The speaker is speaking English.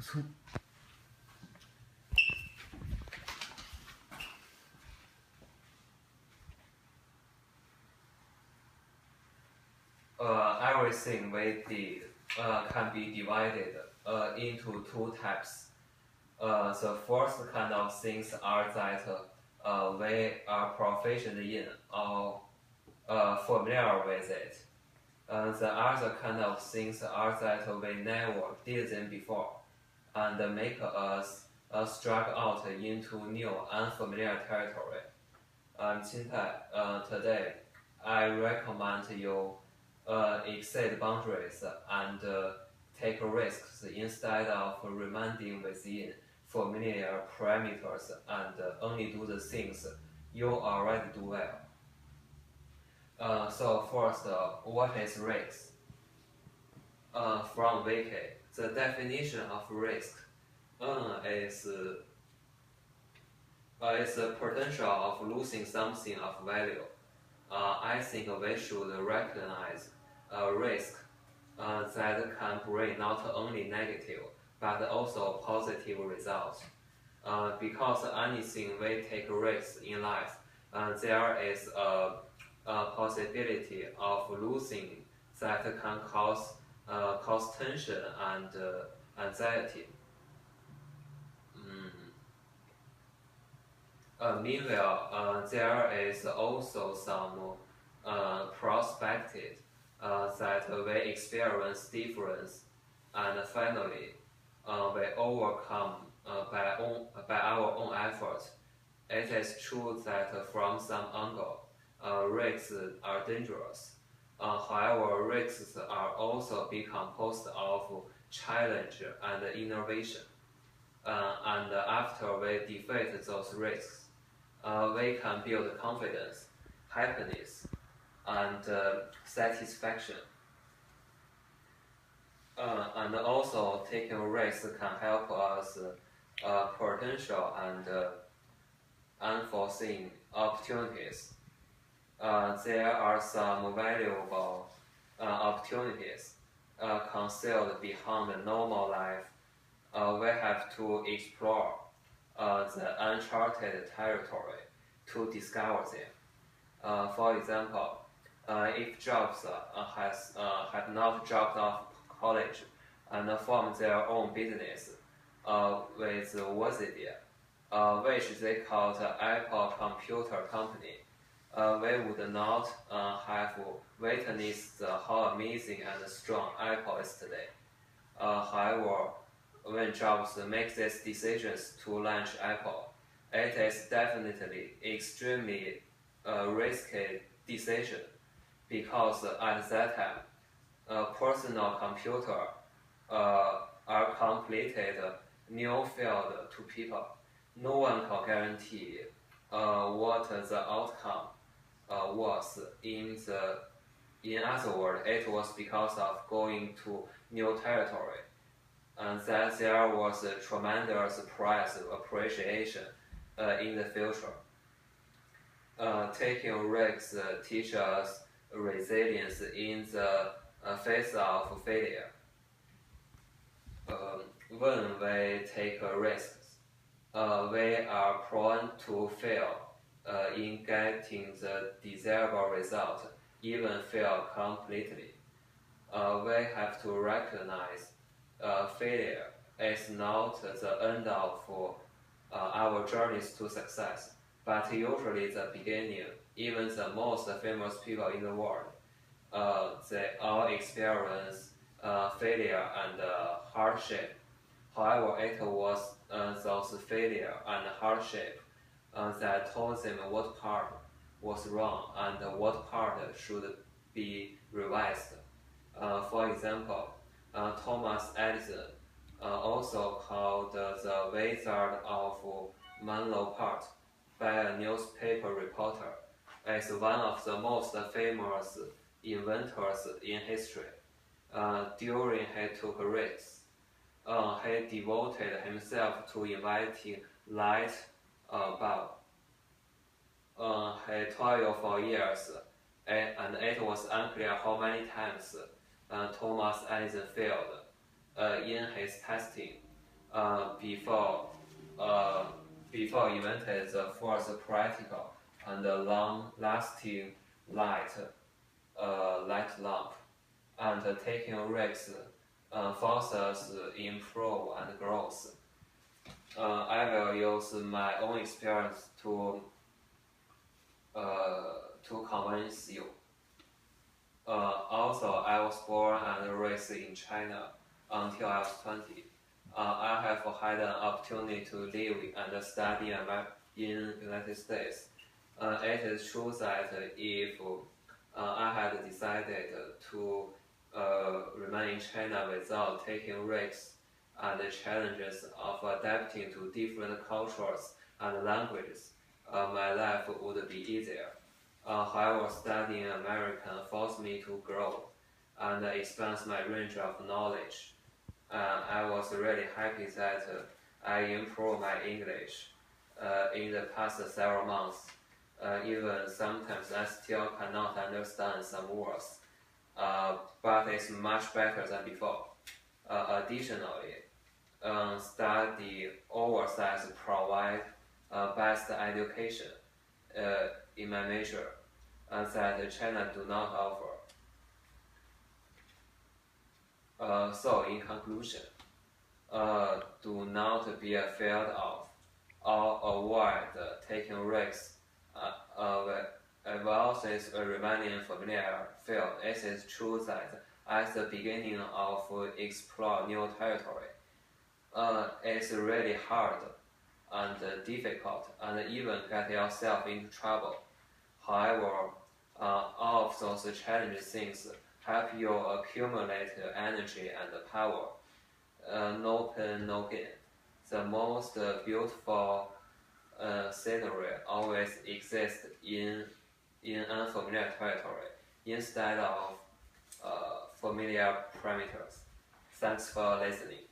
粗。Everything we did can be divided into two types. The first kind of things are that we are proficient in or familiar with it. The other kind of things are that we never did them before and make us strike out into new unfamiliar territory. 现在 today I recommend you exceed boundaries and take risks instead of remaining within familiar parameters and only do the things you already do well. So first, what is risk? From Wiki, the definition of risk is the potential of losing something of value. I think we should recognize risk that can bring not only negative but also positive results. Because anything we take risks in life, there is a possibility of losing that can cause tension and anxiety. Meanwhile, there is also some perspective that we experience difference, and finally, we overcome by our own effort. It is true that from some angle, risks are dangerous. However, risks are also be composed of challenge and innovation. And after we defeat those risks, we can build confidence, happiness, and satisfaction. And also, taking risks can help us potential and unforeseen opportunities. There are some valuable opportunities concealed behind the normal life. We have to explore the uncharted territory to discover them. For example, if Jobs had not dropped off college and formed their own business with Wozniak, which they called Apple Computer Company, we would not have witnessed how amazing and strong Apple is today. However, when Jobs makes these decisions to launch Apple, it is definitely extremely risky decision because at that time, personal computer are completed new field to people. No one can guarantee what the outcome was. In other words, it was because of going to new territory, and that there was a tremendous price appreciation in the future. Taking risks teaches us resilience in the face of failure. When we take risks, we are prone to fail in getting the desirable result, even fail completely. We have to recognize failure is not the end of our journeys to success, but usually the beginning. Even the most famous people in the world, they all experience failure and hardship. However, it was those failure and hardship that told them what part was wrong and what part should be revised. For example, Thomas Edison, also called the Wizard of Menlo Park by a newspaper reporter, is one of the most famous inventors in history. During he took risks, he devoted himself to inventing light bulb. He toiled for years, and it was unclear how many times Thomas Edison failed in his testing. before before invented the first practical and long-lasting light lamp, and taking risks forces us improve and growth. I will use my own experience to convince you. Also, I was born and raised in China until I was 20. I have had an opportunity to live and study in United States. It is true that if I had decided to remain in China without taking risks and the challenges of adapting to different cultures and languages, my life would be easier. However, studying American forced me to grow and expand my range of knowledge. I was really happy that I improved my English in the past several months. Even sometimes I still cannot understand some words, but it's much better than before. Additionally, study overseas provide best education in my major that China do not offer. So in conclusion, do not be afraid of or avoid taking risks. While this remaining familiar field, it is true that at the beginning of explore new territory, it's really hard and difficult and even get yourself into trouble. However, all of those challenging things help you accumulate energy and power. No pain, no gain. The most beautiful scenery always exists in unfamiliar territory instead of familiar parameters. Thanks for listening.